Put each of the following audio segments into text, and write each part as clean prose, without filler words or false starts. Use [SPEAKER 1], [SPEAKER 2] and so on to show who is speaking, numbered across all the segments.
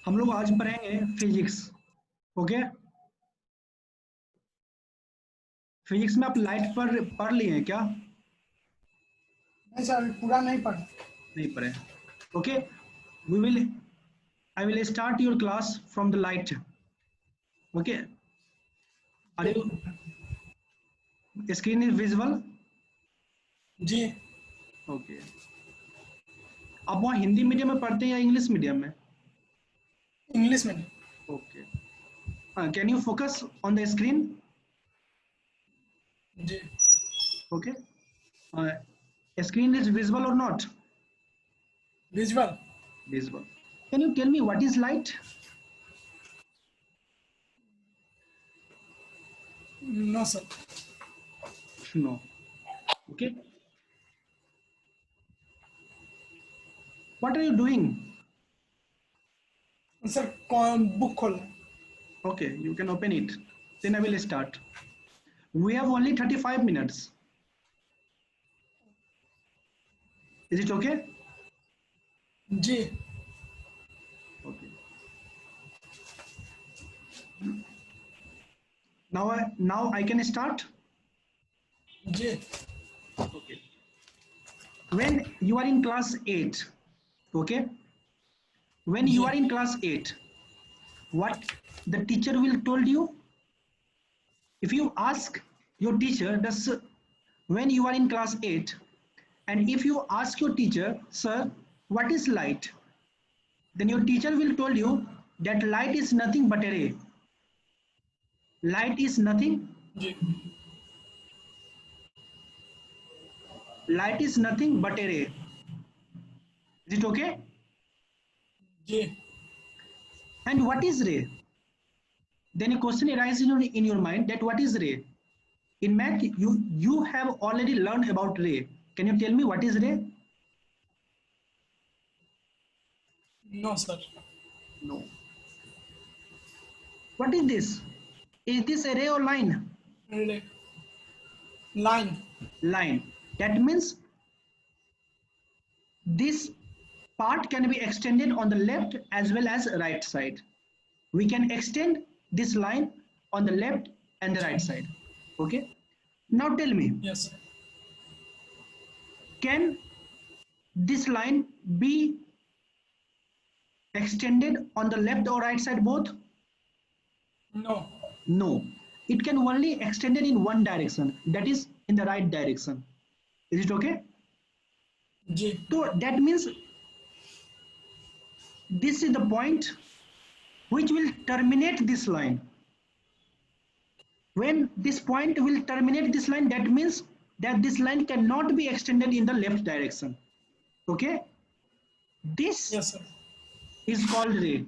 [SPEAKER 1] हम लोग आज पढ़ेंगे फिजिक्स। ओके, फिजिक्स में आप लाइट पढ़ लिए हैं क्या?
[SPEAKER 2] नहीं सर, पूरा नहीं पढ़ा।
[SPEAKER 1] नहीं पढ़े। Okay, we will I will start your class from the light. Okay, are you screen is visible?
[SPEAKER 2] जी।
[SPEAKER 1] ओके, आप वहाँ हिंदी मीडियम में पढ़ते हैं या इंग्लिश मीडियम में?
[SPEAKER 2] इंग्लिश में।
[SPEAKER 1] Okay, can you focus on the screen?
[SPEAKER 2] जी।
[SPEAKER 1] Okay, screen is visible or not?
[SPEAKER 2] Visual.
[SPEAKER 1] Visible. Can you tell me what is light?
[SPEAKER 2] No sir.
[SPEAKER 1] No. Okay, what are you doing?
[SPEAKER 2] Sir कौन book खोलना?
[SPEAKER 1] Okay, you can open it. Then I will start. We have only 35 minutes. Is it okay?
[SPEAKER 2] जी।
[SPEAKER 1] Okay. Now I can start.
[SPEAKER 2] जी।
[SPEAKER 1] Okay. When you are in class 8, okay? When you
[SPEAKER 2] जी।
[SPEAKER 1] are in class 8, what the teacher will told you? If you ask your teacher, when you are in class 8, and if you ask your teacher, sir, what is light? Then your teacher will tell you that light is nothing but a ray. Light is nothing.
[SPEAKER 2] जी।
[SPEAKER 1] Light is nothing but a ray. Is it okay?
[SPEAKER 2] जी।
[SPEAKER 1] And what is ray? Then a question arises in your mind that what is ray? In math, you have already learned about ray. Can you tell me what is ray?
[SPEAKER 2] No sir.
[SPEAKER 1] No. What is this? Is this a ray or line?
[SPEAKER 2] Line.
[SPEAKER 1] Line. That means this part can be extended on the left as well as right side. We can extend this line on the left and the right side. Okay. Now tell me,
[SPEAKER 2] yes sir.
[SPEAKER 1] can this line be extended on the left or right side both?
[SPEAKER 2] No.
[SPEAKER 1] No. It can only extended in one direction, that is in the right direction. Is it okay?
[SPEAKER 2] जी।
[SPEAKER 1] So that means this is the point which will terminate this line. When this point will terminate this line, that means that this line cannot be extended in the left direction. Okay, this
[SPEAKER 2] yes sir.
[SPEAKER 1] is called ray.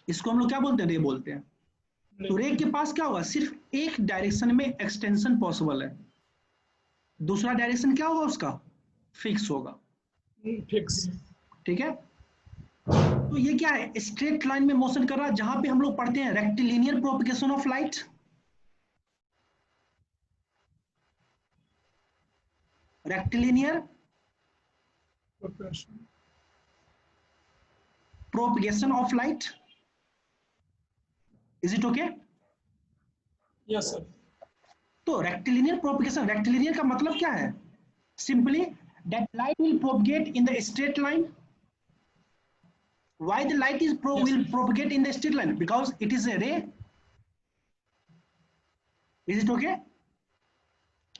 [SPEAKER 1] इसको हम लोग क्या बोलते हैं? रे बोलते हैं। तो रे के पास क्या होगा? सिर्फ एक डायरेक्शन में एक्सटेंशन पॉसिबल है, दूसरा डायरेक्शन क्या होगा उसका? फिक्स होगा।
[SPEAKER 2] फिक्स।
[SPEAKER 1] ठीक है, तो ये क्या है? स्ट्रेट लाइन में मोशन कर रहा है, जहां पे हम लोग पढ़ते हैं rectilinear propagation of light. Rectilinear propagation of light. Is it okay?
[SPEAKER 2] Yes sir.
[SPEAKER 1] तो रेक्टिलिनियर प्रोपगेशन, रेक्टिलिनियर का मतलब क्या है? Simply that light will propagate in the straight line. Why the light will propagate in the straight line? Because it is a ray. Is it okay?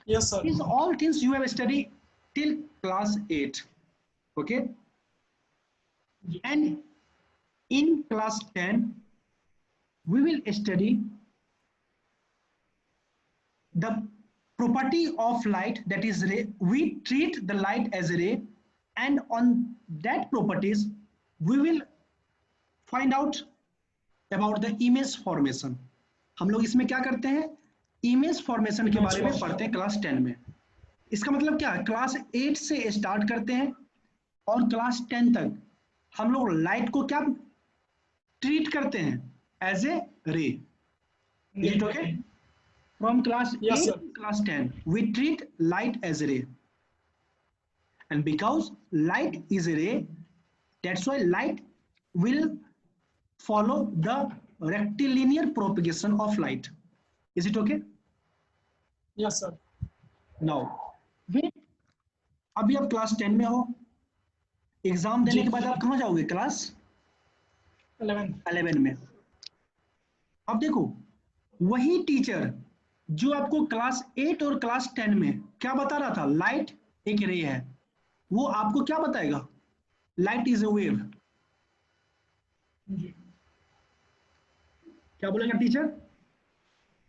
[SPEAKER 2] Yes sir.
[SPEAKER 1] These all things you have studied till class 8. Okay, and in class 10 we will study the property of light, that is ray. We treat the light as a ray, and on that properties we will find out about the image formation. हम लोग इसमें क्या करते हैं? Image formation के बारे में पढ़ते हैं क्लास 10 में। इसका मतलब क्या है? क्लास 8 से स्टार्ट करते हैं और क्लास 10 तक हम लोग लाइट को क्या ट्रीट करते हैं? एज ए रे। Is it okay? From class 8 to class 10, we treat light as a ray. And because light is a ray, that's why light will follow the rectilinear propagation of light. Is it okay?
[SPEAKER 2] Yes, sir.
[SPEAKER 1] Now, wait, अभी आप class 10 में हो, exam देने
[SPEAKER 2] जी।
[SPEAKER 1] के बाद आप कहाँ जाओगे? क्लास
[SPEAKER 2] 11।
[SPEAKER 1] 11 में। अब देखो, वही टीचर जो आपको क्लास 8 और क्लास 10 में क्या बता रहा था, लाइट एक रे है, वो आपको क्या बताएगा? Light is a wave.
[SPEAKER 2] जी।
[SPEAKER 1] क्या बोलेगा teacher?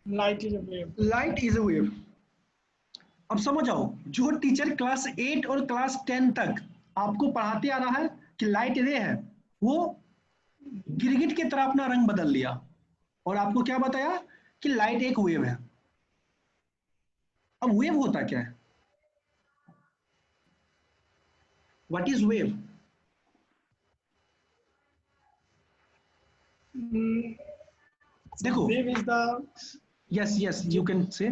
[SPEAKER 2] Light is a wave.
[SPEAKER 1] Light is a wave. अब समझ आओ, जो टीचर क्लास 8 और क्लास 10 तक आपको पढ़ाते आ रहा है कि लाइट रे है, वो गिरगिट की तरह अपना रंग बदल लिया और आपको क्या बताया कि लाइट एक वेव है। अब वेव होता क्या है? What is wave? देखो,
[SPEAKER 2] wave is the
[SPEAKER 1] yes yes you can say.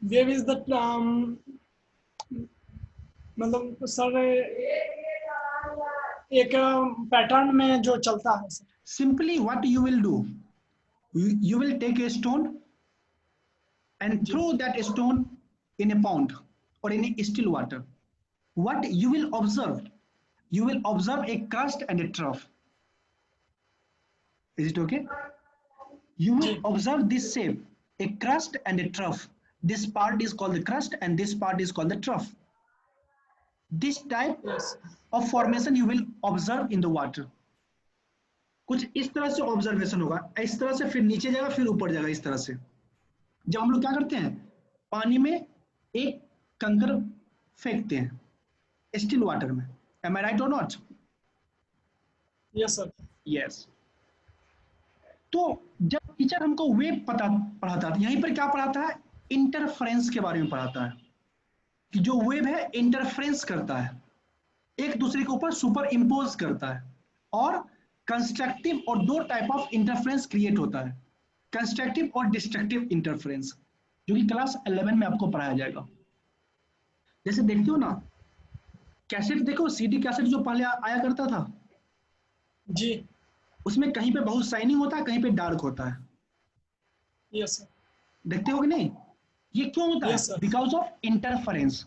[SPEAKER 2] Wave is the मतलब सर एक पैटर्न में जो चलता है sir.
[SPEAKER 1] Simply what you will do, you will take a stone and throw that stone in a pond or in a still water. What you will observe? You will observe a crust and a trough. Is it okay? You will
[SPEAKER 2] जी।
[SPEAKER 1] observe this shape, a crust and a trough. This part is called the crust and this part is called the trough. This type
[SPEAKER 2] yes.
[SPEAKER 1] of formation you will observe in the water. कुछ इस तरह से observation होगा, इस तरह से फिर नीचे जाएगा फिर ऊपर जाएगा, इस तरह से। जब हम लोग क्या करते हैं, पानी में एक कंकर फेंकते हैं स्टिल वाटर में, एम आई राइट और नॉट?
[SPEAKER 2] Yes sir.
[SPEAKER 1] यस। तो जब टीचर हमको वेव पढ़ाता है, यहीं पर क्या पढ़ाता है? इंटरफेरेंस के बारे में पढ़ाता है कि जो वेव है इंटरफेरेंस करता है, एक दूसरे के ऊपर सुपर इम्पोज करता है, और कंस्ट्रक्टिव और दो टाइप ऑफ इंटरफेरेंस क्रिएट होता है, कंस्ट्रक्टिव और डिस्ट्रक्टिव इंटरफेरेंस, जो कि क्लास 11 में आपको पढ़ाया जाएगा। जैसे देखते हो ना, कैसेट देखो, सीडी कैसेट जो पहले आया करता था,
[SPEAKER 2] जी।
[SPEAKER 1] उसमें कहीं पे बहुत शाइनिंग होता है, कहीं पे डार्क होता है,
[SPEAKER 2] यस सर।
[SPEAKER 1] देखते हो कि नहीं? ये क्यों होता है?
[SPEAKER 2] Yes sir.
[SPEAKER 1] Because of interference.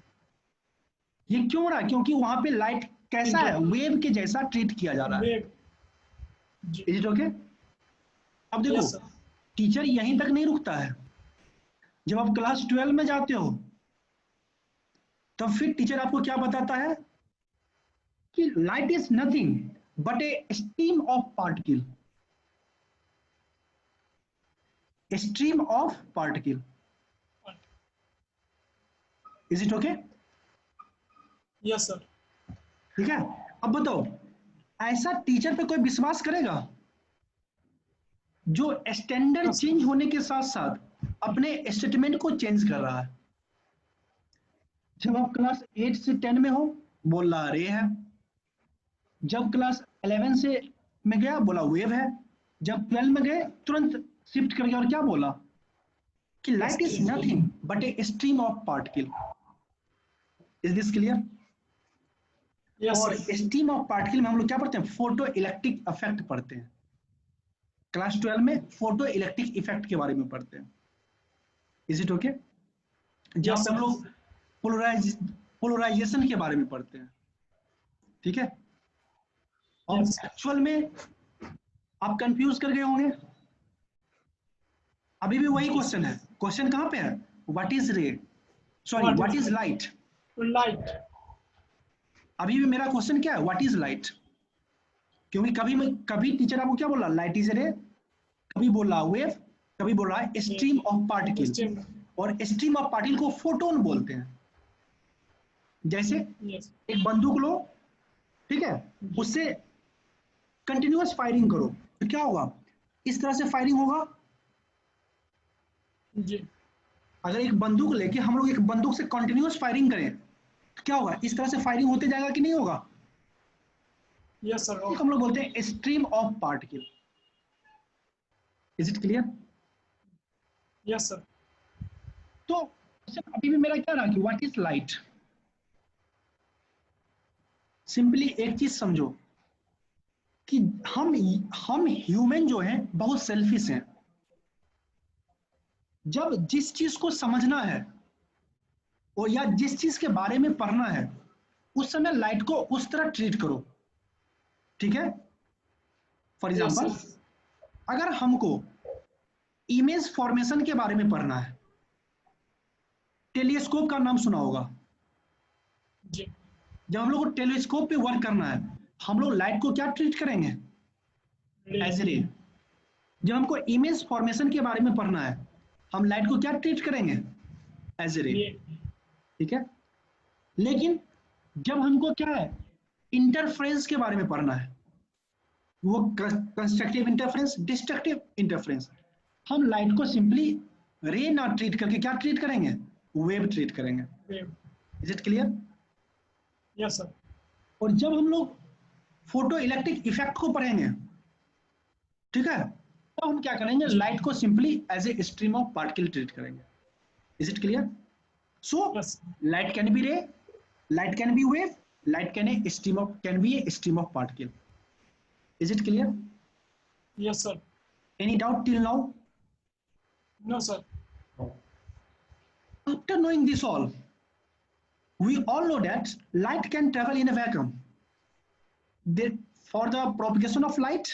[SPEAKER 1] ये क्यों हो रहा है? क्योंकि वहां पे लाइट कैसा है? वेव के जैसा ट्रीट किया जा रहा है।
[SPEAKER 2] वेव। जी।
[SPEAKER 1] Is it okay? अब देखो,
[SPEAKER 2] यस सर।
[SPEAKER 1] टीचर यहीं तक नहीं रुकता है। जब आप क्लास 12 में जाते हो, तब फिर टीचर आपको क्या बताता है कि light is nothing but A stream of particle, stream of particle. Is it okay?
[SPEAKER 2] Yes sir.
[SPEAKER 1] ठीक है। अब बताओ, ऐसा टीचर पे कोई विश्वास करेगा जो स्टैंडर्ड
[SPEAKER 2] हाँ,
[SPEAKER 1] चेंज होने के साथ साथ अपने स्टेटमेंट को चेंज कर रहा है? जब आप क्लास 8 से 10 में हो, बोल रहा रे है। जब क्लास 11 से में गया, बोला वेव है। जब 12 में गए, तुरंत शिफ्ट कर गया और क्या बोला कि light is nothing but A stream of particle. Is this clear?
[SPEAKER 2] Yes
[SPEAKER 1] और
[SPEAKER 2] सर।
[SPEAKER 1] स्ट्रीम ऑफ पार्टिकल में हम लोग क्या पढ़ते हैं? फोटो इलेक्ट्रिक इफेक्ट पढ़ते हैं। क्लास 12 में फोटो इलेक्ट्रिक इफेक्ट के बारे में पढ़ते हैं। Is it okay? जहां
[SPEAKER 2] यस
[SPEAKER 1] पे हम
[SPEAKER 2] सर।
[SPEAKER 1] लोग पोलराइजेशन के बारे में पढ़ते हैं। ठीक है। और
[SPEAKER 2] Yes.
[SPEAKER 1] एक्चुअल में आप कंफ्यूज कर गए होंगे। अभी भी वही क्वेश्चन है। क्वेश्चन कहां पे है? व्हाट इज रे, sorry
[SPEAKER 2] What
[SPEAKER 1] what
[SPEAKER 2] is
[SPEAKER 1] is light.
[SPEAKER 2] Light.
[SPEAKER 1] अभी भी मेरा क्वेश्चन क्या है? What is light. क्योंकि कभी टीचर आपको क्या बोल रहा? लाइट इज रे, कभी बोल रहा वेव, कभी बोल रहा है स्ट्रीम ऑफ पार्टिकल।
[SPEAKER 2] Stream.
[SPEAKER 1] और स्ट्रीम ऑफ पार्टिकल को फोटोन बोलते हैं। जैसे
[SPEAKER 2] Yes.
[SPEAKER 1] एक बंदूक लो, ठीक है, उससे कंटिन्यूअस फायरिंग करो तो क्या होगा? इस तरह से फायरिंग होगा।
[SPEAKER 2] जी।
[SPEAKER 1] अगर एक बंदूक लेके हम लोग एक बंदूक से कंटिन्यूअस फायरिंग करें तो क्या होगा? इस तरह से फायरिंग होते जाएगा कि नहीं होगा?
[SPEAKER 2] Yes sir.
[SPEAKER 1] हम लोग बोलते हैं stream of particle. Is it clear?
[SPEAKER 2] Yes sir.
[SPEAKER 1] तो अभी भी मेरा क्या रहा कि व्हाट इज लाइट। सिंपली एक चीज समझो कि हम ह्यूमन जो हैं बहुत सेल्फिश हैं। जब जिस चीज को समझना है और या जिस चीज के बारे में पढ़ना है उस समय लाइट को उस तरह ट्रीट करो, ठीक है। For
[SPEAKER 2] yes
[SPEAKER 1] example,
[SPEAKER 2] sir.
[SPEAKER 1] अगर हमको इमेज फॉर्मेशन के बारे में पढ़ना है, टेलीस्कोप का नाम सुना होगा।
[SPEAKER 2] जी
[SPEAKER 1] जब हम लोग को टेलीस्कोप पे वर्क करना है, हम लोग लाइट को क्या ट्रीट करेंगे? एज रे। जब हमको इमेज फॉर्मेशन के बारे में पढ़ना है, हम लाइट को क्या ट्रीट करेंगे? एज रे,
[SPEAKER 2] ये
[SPEAKER 1] ठीक है। लेकिन जब हमको क्या है, इंटरफ्रेंस के बारे में पढ़ना है, वो कंस्ट्रक्टिव इंटरफ्रेंस, डिस्ट्रक्टिव इंटरफ्रेंस, हम लाइट को सिंपली रे ना ट्रीट करके क्या ट्रीट करेंगे? वेव ट्रीट करेंगे। Is it clear?
[SPEAKER 2] Yes sir.
[SPEAKER 1] और जब हम लोग फोटो इलेक्ट्रिक इफेक्ट को पढ़ेंगे, ठीक है, तो हम क्या करेंगे?
[SPEAKER 2] जी
[SPEAKER 1] लाइट को simply as a stream of particle treat करेंगे। Is it clear? So
[SPEAKER 2] yes
[SPEAKER 1] light can be ray, light can be wave, light can be a stream of particle. Is it clear?
[SPEAKER 2] Yes sir.
[SPEAKER 1] Any doubt till now?
[SPEAKER 2] No sir.
[SPEAKER 1] After knowing this all, we all know that light can travel in a vacuum. For the propagation of light,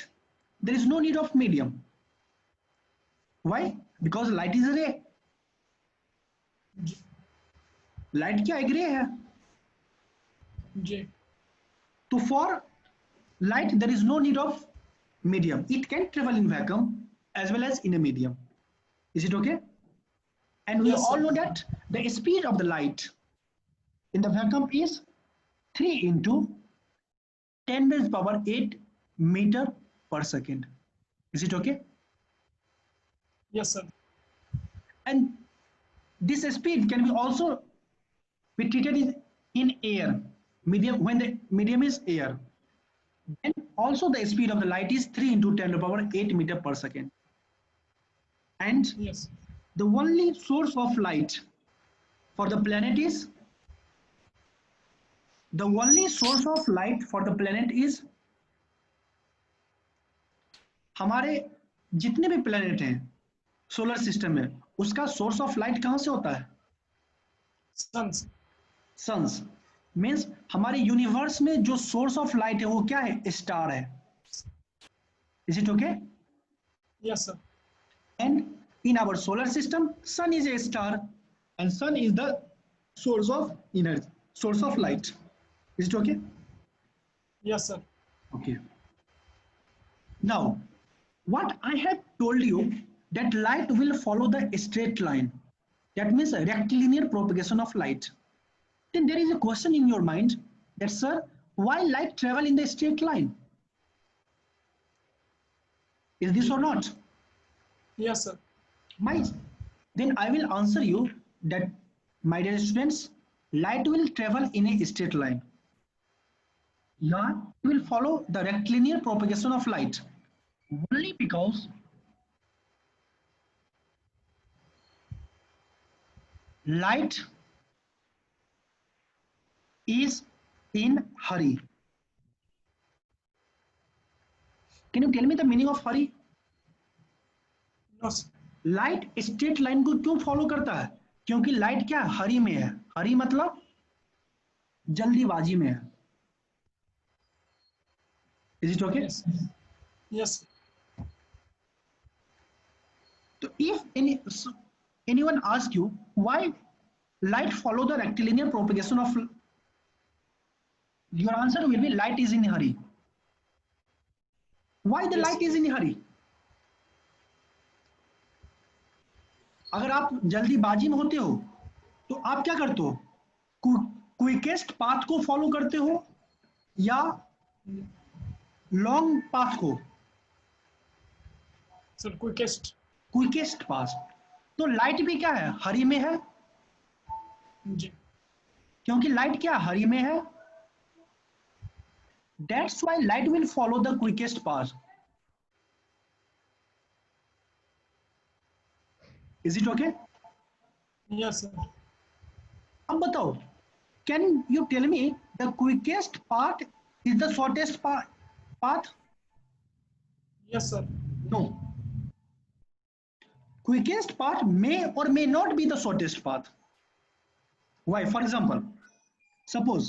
[SPEAKER 1] there is no need of medium. Why? Because light is a ray. Light क्या एक ray है?
[SPEAKER 2] जी
[SPEAKER 1] So for light, there is no need of medium. It can travel in vacuum as well as in a medium. Is it okay? And we
[SPEAKER 2] Yes,
[SPEAKER 1] all
[SPEAKER 2] sir.
[SPEAKER 1] know that the speed of the light in the vacuum is 3 into 10 raised power 8 meter per second. Is it okay?
[SPEAKER 2] Yes sir.
[SPEAKER 1] And this speed can be also be treated in air, medium, when the medium is air. And also the speed of the light is 3 into 10 to the power 8 meter per second. And
[SPEAKER 2] yes
[SPEAKER 1] the only source of light for the planet is हमारे जितने भी planet हैं solar system में, उसका source of light कहां से होता है?
[SPEAKER 2] सन्स।
[SPEAKER 1] सन्स। मीन्स हमारे यूनिवर्स में जो सोर्स ऑफ लाइट है वो क्या है? स्टार है। Is it okay?
[SPEAKER 2] Yes sir.
[SPEAKER 1] And in our solar system, sun is a star and sun is the source of energy, source of light. Is it okay?
[SPEAKER 2] Yes sir.
[SPEAKER 1] Okay. Now, what I have told you that light will follow the straight line. That means a rectilinear propagation of light. Then there is a question in your mind that, sir, why light travel in the straight line? Is this or not?
[SPEAKER 2] Yes sir.
[SPEAKER 1] Then I will answer you that, my dear students, light will travel in a straight line. Yeah, it will follow the rectilinear propagation of light only because light is in hurry. Can you tell me the meaning of hurry?
[SPEAKER 2] No sir.
[SPEAKER 1] Light straight line को क्यों follow करता है? क्योंकि light क्या hurry में है। हरी मतलब जल्दीबाजी में है। Is it okay?
[SPEAKER 2] Yes yes.
[SPEAKER 1] तो if anyone ask you why light follow the rectilinear propagation of, your answer will be light is in hurry. Why the
[SPEAKER 2] Yes.
[SPEAKER 1] light is in hurry? अगर आप जल्दीबाजी में होते हो तो आप क्या करते हो? क्विकेस्ट पाथ को फॉलो करते हो या लॉन्ग पाथ को?
[SPEAKER 2] Sir
[SPEAKER 1] quickest path. तो लाइट भी क्या है? हरी में है।
[SPEAKER 2] जी
[SPEAKER 1] क्योंकि लाइट क्या हरी में है, that's why light will follow the quickest path. Is it okay?
[SPEAKER 2] Yes sir.
[SPEAKER 1] अब बताओ, can you tell me the quickest path is the shortest path?
[SPEAKER 2] Yes, sir.
[SPEAKER 1] No. Quickest path may or may not be the shortest path. Why? For example, suppose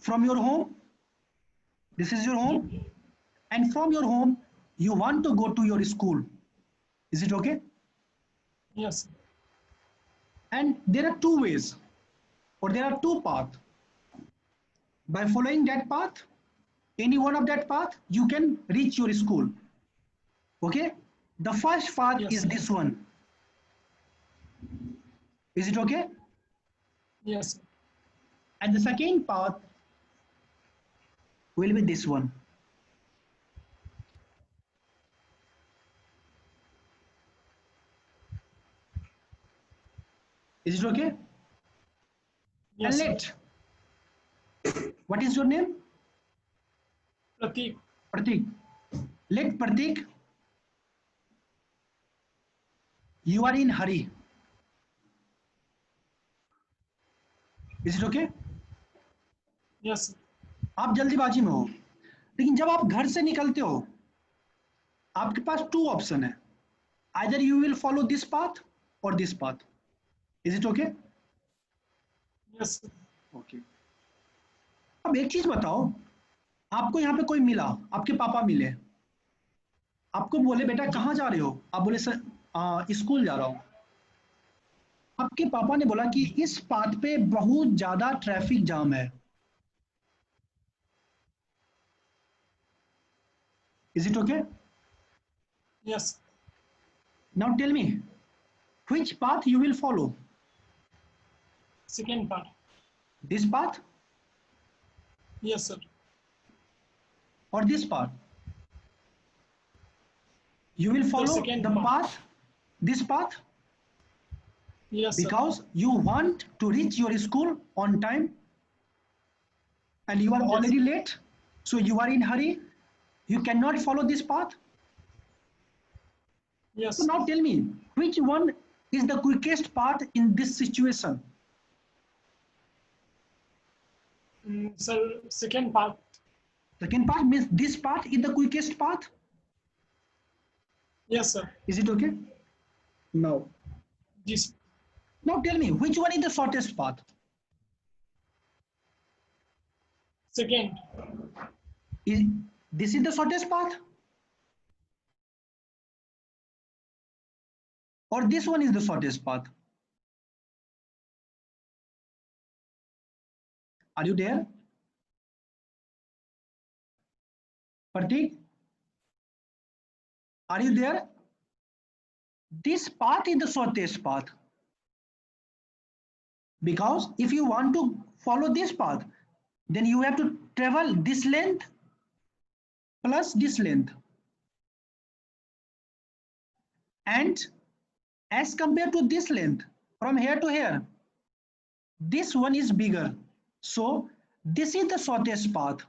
[SPEAKER 1] from your home, this is your home, and from your home you want to go to your school. Is it okay?
[SPEAKER 2] Yes, sir.
[SPEAKER 1] And there are two ways, or there are two paths. By following that path, any one of that path, you can reach your school. Okay? The first path
[SPEAKER 2] Yes,
[SPEAKER 1] is
[SPEAKER 2] sir.
[SPEAKER 1] this one. Is it okay?
[SPEAKER 2] Yes, sir.
[SPEAKER 1] And the second path will be this one. Is it okay?
[SPEAKER 2] Yes,
[SPEAKER 1] And
[SPEAKER 2] sir.
[SPEAKER 1] let, what is your name?
[SPEAKER 2] Prateek.
[SPEAKER 1] Pratik. Let Pratik, you are in hurry. Is it okay?
[SPEAKER 2] Yes, sir.
[SPEAKER 1] आप जल्दीबाजी में हो, लेकिन जब आप घर से निकलते हो, आपके पास टू ऑप्शन है, either you will follow this path or this path. Is it okay?
[SPEAKER 2] Yes, sir.
[SPEAKER 1] Okay. अब एक चीज बताओ, आपको यहाँ पे कोई मिला, आपके पापा मिले, आपको बोले बेटा कहाँ जा रहे हो, आप बोले सर स्कूल जा रहा हूँ। आपके पापा ने बोला कि इस पाथ पे बहुत ज्यादा ट्रैफिक जाम है। Is it okay?
[SPEAKER 2] Yes.
[SPEAKER 1] Now tell me, which path you will follow?
[SPEAKER 2] Second part.
[SPEAKER 1] This path
[SPEAKER 2] Yes, sir.
[SPEAKER 1] or this path? You will follow
[SPEAKER 2] second
[SPEAKER 1] the
[SPEAKER 2] path.
[SPEAKER 1] path, this path,
[SPEAKER 2] Yes, sir.
[SPEAKER 1] because you want to reach your school on time and you are
[SPEAKER 2] Yes.
[SPEAKER 1] already late, so you are in hurry, you cannot follow this path.
[SPEAKER 2] Yes.
[SPEAKER 1] So now tell me, which one is the quickest path in this situation?
[SPEAKER 2] Sir, second part.
[SPEAKER 1] Second path means this path is the quickest path.
[SPEAKER 2] Yes, sir.
[SPEAKER 1] Is it okay? No.
[SPEAKER 2] This.
[SPEAKER 1] Now tell me, which one is the shortest path?
[SPEAKER 2] Second.
[SPEAKER 1] This is the shortest path? Or this one is the shortest path? Are you there? Pratik? Are you there? This path is the shortest path. Because if you want to follow this path, then you have to travel this length plus this length. And as compared to this length, from here to here, this one is bigger. So this is the shortest path.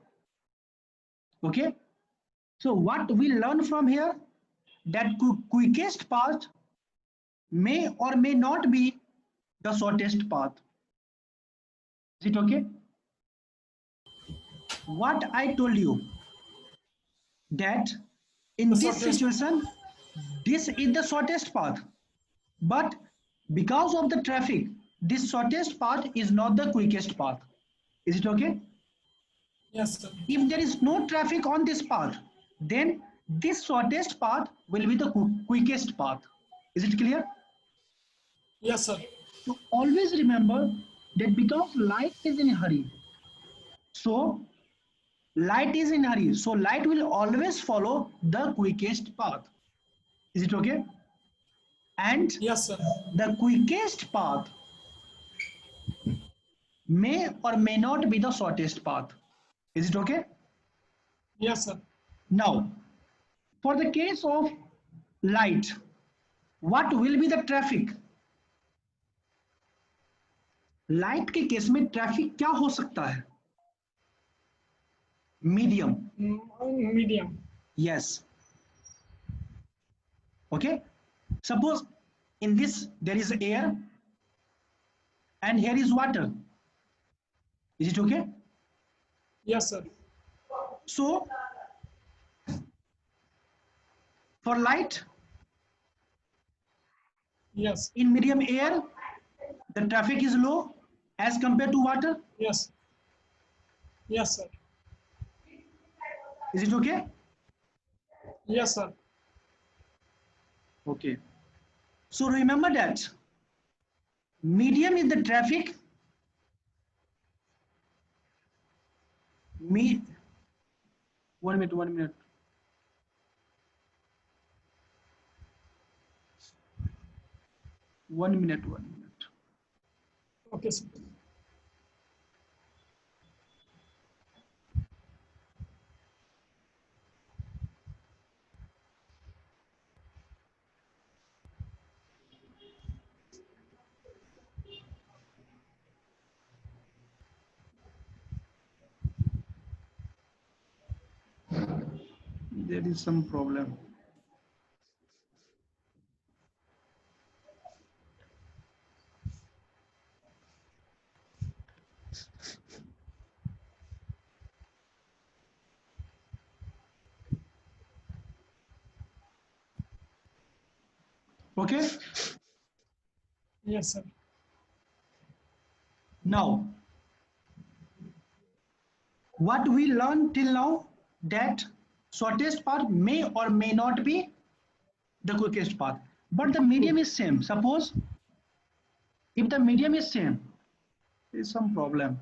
[SPEAKER 1] Okay. So what we learn from here, that quickest path may or may not be the shortest path. Is it okay? What I told you, that in this situation, this is the shortest path, but because of the traffic, this shortest path is not the quickest path. Is it okay?
[SPEAKER 2] Yes, sir.
[SPEAKER 1] If there is no traffic on this path, then this shortest path will be the quickest path. Is it clear?
[SPEAKER 2] Yes, sir.
[SPEAKER 1] So always remember that because light is in a hurry, so light is in a hurry, so light will always follow the quickest path. Is it okay? And
[SPEAKER 2] Yes, sir.
[SPEAKER 1] the quickest path may or may not be the shortest path. Is it okay?
[SPEAKER 2] Yes, sir.
[SPEAKER 1] Now, for the case of light, what will be the traffic? Light के case में traffic क्या हो सकता है? Medium.
[SPEAKER 2] Medium.
[SPEAKER 1] Yes. Okay. Suppose in this there is air and here is water. Is it okay?
[SPEAKER 2] Yes, sir.
[SPEAKER 1] So for light
[SPEAKER 2] Yes.
[SPEAKER 1] in medium air, the traffic is low as compared to water.
[SPEAKER 2] Yes. Yes, sir.
[SPEAKER 1] Is it okay?
[SPEAKER 2] Yes, sir.
[SPEAKER 1] Okay. So remember that medium is the traffic. Me. 1 minute. 1 minute. One minute. 1 minute.
[SPEAKER 2] Okay, sir.
[SPEAKER 1] There is some problem. Okay.
[SPEAKER 2] Yes, sir.
[SPEAKER 1] Now, what we learned till now, that shortest path may or may not be the quickest path, but the medium is same. Suppose if the medium is same, there is some problem.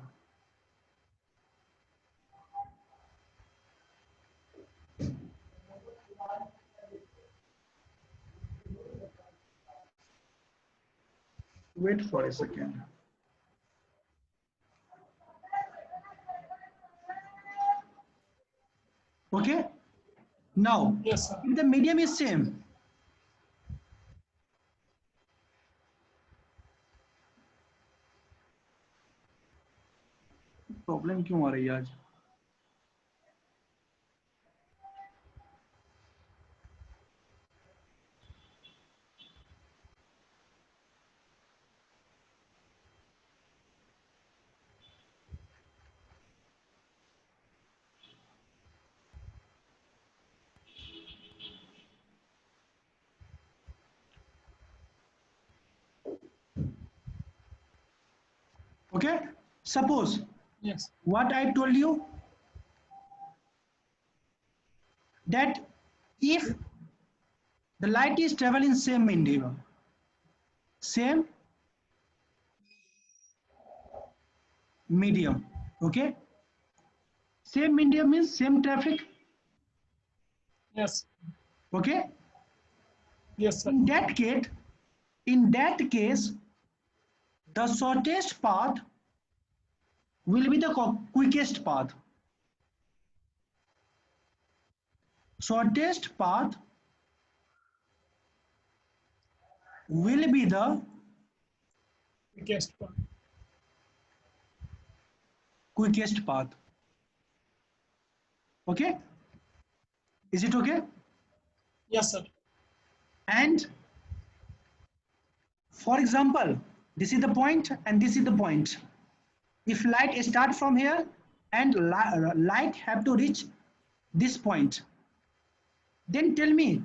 [SPEAKER 1] Wait for a second. Okay. Now,
[SPEAKER 2] Yes, sir.
[SPEAKER 1] if the medium is same, problem क्यों आ रही है आज? Okay. Suppose
[SPEAKER 2] Yes.
[SPEAKER 1] what I told you, that if the light is traveling same medium, okay, same medium means same traffic,
[SPEAKER 2] Yes.
[SPEAKER 1] okay.
[SPEAKER 2] Yes, sir.
[SPEAKER 1] In that case, the shortest path will be the quickest path. Shortest path will be the
[SPEAKER 2] Quickest part.
[SPEAKER 1] quickest path. Okay? Is it okay?
[SPEAKER 2] Yes, sir.
[SPEAKER 1] And for example, this is the point and this is the point. If light start from here and light have to reach this point, then tell me,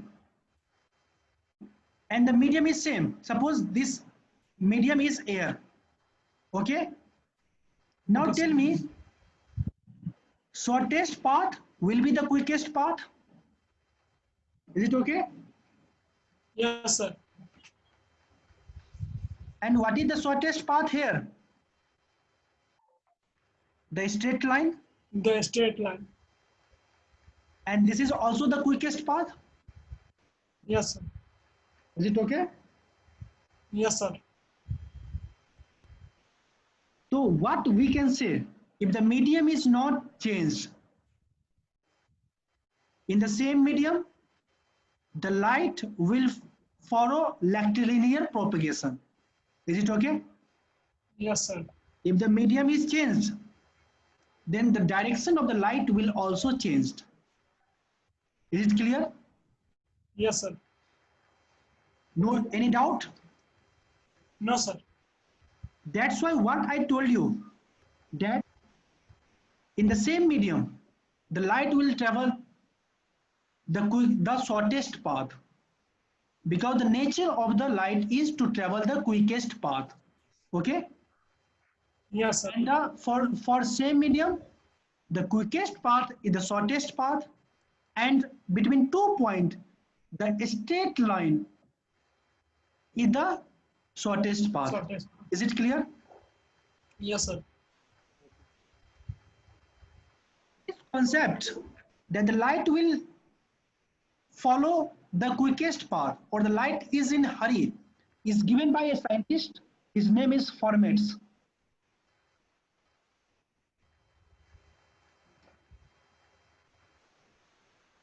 [SPEAKER 1] and the medium is same. Suppose this medium is air. Okay? Now
[SPEAKER 2] Okay,
[SPEAKER 1] tell
[SPEAKER 2] sir.
[SPEAKER 1] me, shortest path will be the quickest path. Is it okay?
[SPEAKER 2] Yes, sir.
[SPEAKER 1] And what is the shortest path here? The straight line.
[SPEAKER 2] The straight line.
[SPEAKER 1] And this is also the quickest path.
[SPEAKER 2] Yes, sir.
[SPEAKER 1] Is it okay?
[SPEAKER 2] Yes, sir.
[SPEAKER 1] So what we can say, if the medium is not changed, in the same medium, the light will follow rectilinear propagation. Is it okay?
[SPEAKER 2] Yes, sir.
[SPEAKER 1] If the medium is changed, then the direction of the light will also change. Is it clear?
[SPEAKER 2] Yes, sir.
[SPEAKER 1] No, any doubt?
[SPEAKER 2] No, sir.
[SPEAKER 1] That's why what I told you, that in the same medium the light will travel the shortest path, because the nature of the light is to travel the quickest path. Okay.
[SPEAKER 2] Yes, sir.
[SPEAKER 1] And for same medium, the quickest path is the shortest path, and between 2 points, the straight line is the shortest path.
[SPEAKER 2] Shortest.
[SPEAKER 1] Is it clear?
[SPEAKER 2] Yes, sir.
[SPEAKER 1] This concept that the light will follow the quickest path or the light is in hurry is given by a scientist. His name is Fermat.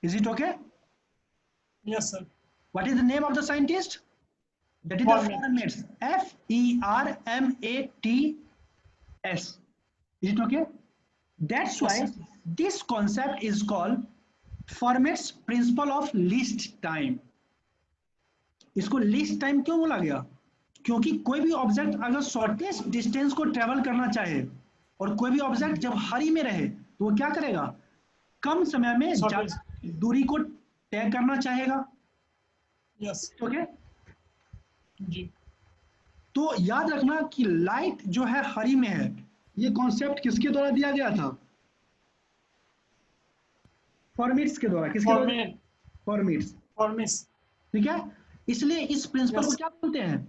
[SPEAKER 1] Is it okay?
[SPEAKER 2] Yes, sir.
[SPEAKER 1] What is the name of the scientist? That is
[SPEAKER 2] Fermat.
[SPEAKER 1] the Fermat. Fermat. Is it okay? That's why
[SPEAKER 2] Yes,
[SPEAKER 1] this concept is called Fermat's principle of least time. इसको least time क्यों बोला गया? क्योंकि कोई भी object अगर shortest distance को travel करना चाहे और कोई भी ऑब्जेक्ट जब हरी में रहे तो वो क्या करेगा? कम समय में ज्यादा दूरी को तय करना चाहेगा.
[SPEAKER 2] यस.
[SPEAKER 1] ओके.
[SPEAKER 2] जी.
[SPEAKER 1] तो याद रखना कि लाइट जो है हरी में है. ये कॉन्सेप्ट किसके द्वारा दिया गया था? फॉर्मेट्स के द्वारा. किसके द्वारा? फॉर्मेट्स.
[SPEAKER 2] फॉर्मेट्स.
[SPEAKER 1] ठीक है. इसलिए इस प्रिंसिपल को क्या बोलते हैं?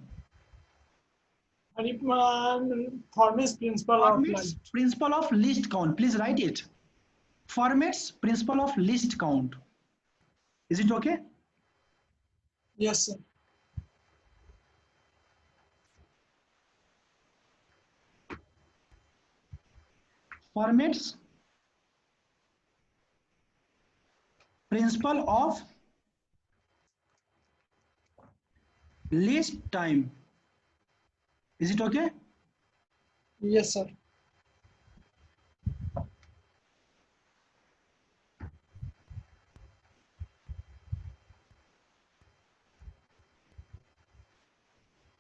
[SPEAKER 2] Fermat's principle of light.
[SPEAKER 1] Principle of least count. Please write it. Fermat's principle of least count. Is it okay?
[SPEAKER 2] Yes, sir.
[SPEAKER 1] Fermat's principle of least time. Is it okay?
[SPEAKER 2] Yes, sir.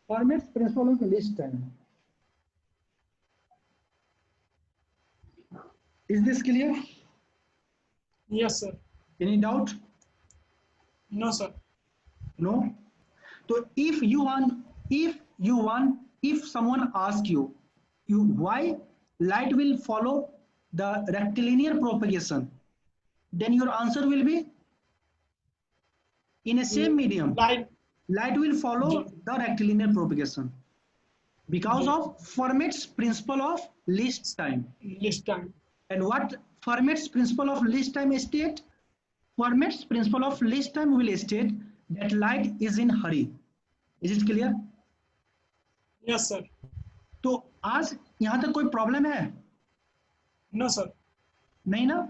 [SPEAKER 1] Fermat's principle of least time. Is this clear?
[SPEAKER 2] Yes, sir.
[SPEAKER 1] Any doubt?
[SPEAKER 2] No, sir.
[SPEAKER 1] No. So if someone asks you why light will follow the rectilinear propagation, then your answer will be in a same medium. Light will follow the rectilinear propagation because of Fermat's principle of least time.
[SPEAKER 2] Least time.
[SPEAKER 1] And what Fermat's principle of least time state? Fermat's principle of least time will state that light is in hurry. Is it clear?
[SPEAKER 2] Yes, sir.
[SPEAKER 1] तो आज यहाँ तक कोई problem है?
[SPEAKER 2] No, sir.
[SPEAKER 1] नहीं ना?